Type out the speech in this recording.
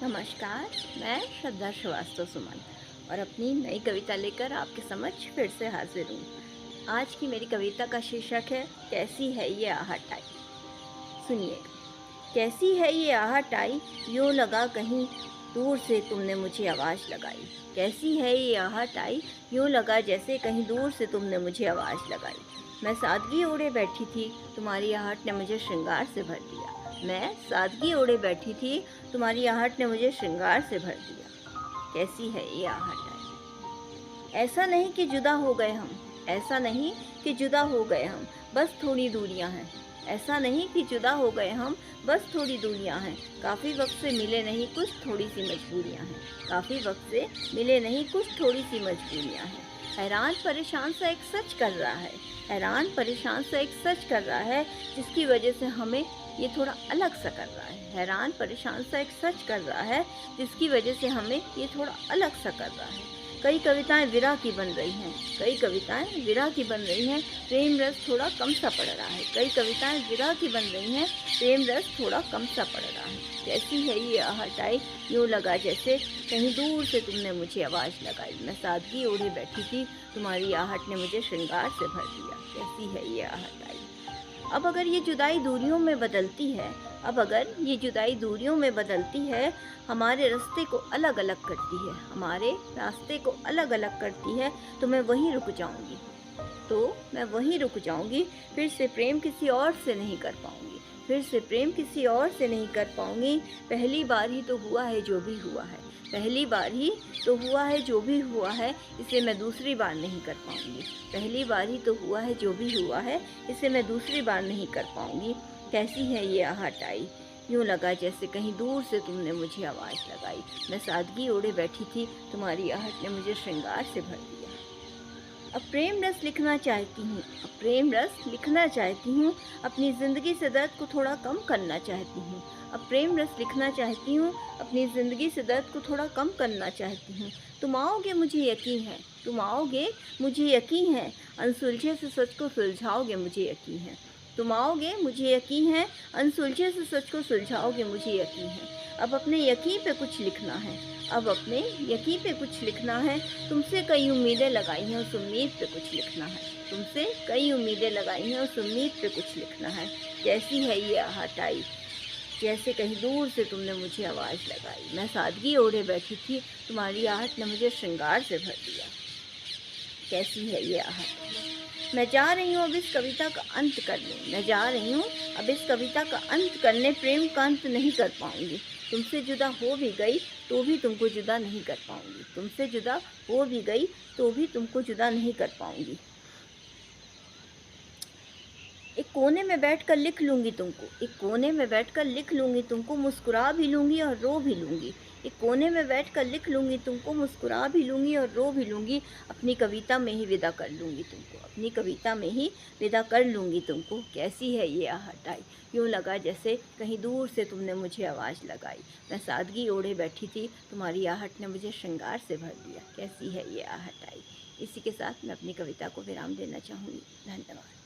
नमस्कार। मैं श्रद्धा श्रीवास्तव सुमन और अपनी नई कविता लेकर आपके समक्ष फिर से हाजिर हूँ। आज की मेरी कविता का शीर्षक है कैसी है ये आहट आई। सुनिएगा। कैसी है ये आहट आई, यूँ लगा कहीं दूर से तुमने मुझे आवाज़ लगाई। कैसी है ये आहट आई, यूँ लगा जैसे कहीं दूर से तुमने मुझे आवाज़ लगाई। मैं सादगी ओढ़े बैठी थी, तुम्हारी आहट ने मुझे श्रृंगार से भर दिया। मैं सादगी ओढ़े बैठी थी, तुम्हारी आहट ने मुझे श्रृंगार से भर दिया। कैसी है ये आहट आई। ऐसा नहीं कि जुदा हो गए हम, ऐसा नहीं कि जुदा हो गए हम, बस थोड़ी दूरियां हैं। ऐसा नहीं कि जुदा हो गए हम, बस थोड़ी दूरियां हैं। काफ़ी वक्त से मिले नहीं, कुछ थोड़ी सी मजबूरियां हैं। काफ़ी वक्त से मिले नहीं, कुछ थोड़ी सी मजबूरियां हैं। हैरान परेशान सा एक सच कर रहा है, हैरान परेशान सा एक सच कर रहा है, जिसकी वजह से हमें ये थोड़ा अलग सा कर रहा है। हैरान परेशान सा एक सच कर रहा है, जिसकी वजह से हमें ये थोड़ा अलग सा कर रहा है। कई कविताएं विरह की बन रही हैं, कई कविताएं विरह की बन रही हैं, प्रेम रस थोड़ा कम सा पड़ रहा है। कई कविताएं विरह की बन रही हैं, प्रेम रस थोड़ा कम सा पड़ रहा है। कैसी है ये आहट आई, यूँ लगा जैसे कहीं दूर से तुमने मुझे आवाज़ लगाई। मैं सादगी ओढ़े बैठी थी, तुम्हारी आहट ने मुझे श्रृंगार से भर दिया। कैसी है ये आहट आई। अब अगर ये जुदाई दूरियों में बदलती है, अब अगर ये जुदाई दूरियों में बदलती है, हमारे रास्ते को अलग अलग करती है, हमारे रास्ते को अलग अलग करती है, तो मैं वहीं रुक जाऊंगी, तो मैं वहीं रुक जाऊंगी। फिर से प्रेम किसी और से नहीं कर पाऊंगी, फिर से प्रेम किसी और से नहीं कर पाऊंगी। पहली बार ही तो हुआ है जो भी हुआ है, पहली बार ही तो हुआ है जो भी हुआ है, इसे मैं दूसरी बार नहीं कर पाऊंगी। पहली बार ही तो हुआ है जो भी हुआ है, इसे मैं दूसरी बार नहीं कर पाऊंगी। कैसी है ये आहट आई, यूँ लगा जैसे कहीं दूर से तुमने मुझे आवाज़ लगाई। मैं सादगी ओढ़े बैठी थी, तुम्हारी आहट ने मुझे श्रृंगार से भर दिया। अब प्रेम रस लिखना चाहती हूँ, अब प्रेम रस लिखना चाहती हूँ, अपनी ज़िंदगी से दर्द को थोड़ा कम करना चाहती हूँ। अब प्रेम रस लिखना चाहती हूँ, अपनी ज़िंदगी से दर्द को थोड़ा कम करना चाहती हूँ। तुम आओगे मुझे यकीन है, तुम आओगे मुझे यकीन है, अनसुलझे से सच को सुलझाओगे मुझे यकीन है। तुम आओगे मुझे यकीन है, अनसुलझे से सच को सुलझाओगे मुझे यकीन है। अब अपने यकीन पे कुछ लिखना है, अब अपने यकीन पे कुछ लिखना है। तुमसे कई उम्मीदें लगाई हैं, उस उम्मीद पे कुछ लिखना है। तुमसे कई उम्मीदें लगाई हैं, उस उम्मीद पे कुछ लिखना है। कैसी है ये आहट आई, जैसे कहीं दूर से तुमने मुझे आवाज़ लगाई। मैं सादगी ओढ़े बैठी थी, तुम्हारी आहट ने मुझे श्रृंगार से भर दिया। कैसी है ये आहट। मैं जा रही हूँ अब इस कविता का अंत करने, मैं जा रही हूँ अब इस कविता का अंत करने। प्रेम का अंत नहीं कर पाऊँगी, तुमसे जुदा हो भी गई तो भी तुमको जुदा नहीं कर पाऊँगी। तुमसे जुदा हो भी गई तो भी तुमको जुदा नहीं कर पाऊँगी। एक कोने में बैठकर लिख लूँगी तुमको, एक कोने में बैठकर लिख लूँगी तुमको, मुस्कुरा भी लूँगी और रो भी लूँगी। एक कोने में बैठकर लिख लूँगी तुमको, मुस्कुरा भी लूँगी और रो भी लूँगी। अपनी कविता में ही विदा कर लूँगी तुमको, अपनी कविता में ही विदा कर लूँगी तुमको। कैसी है ये आहट आई, यूँ लगा जैसे कहीं दूर से तुमने मुझे आवाज़ लगाई। मैं सादगी ओढ़े बैठी थी, तुम्हारी आहट ने मुझे श्रृंगार से भर दिया। कैसी है ये आहट आई। इसी के साथ मैं अपनी कविता को विराम देना चाहूँगी। धन्यवाद।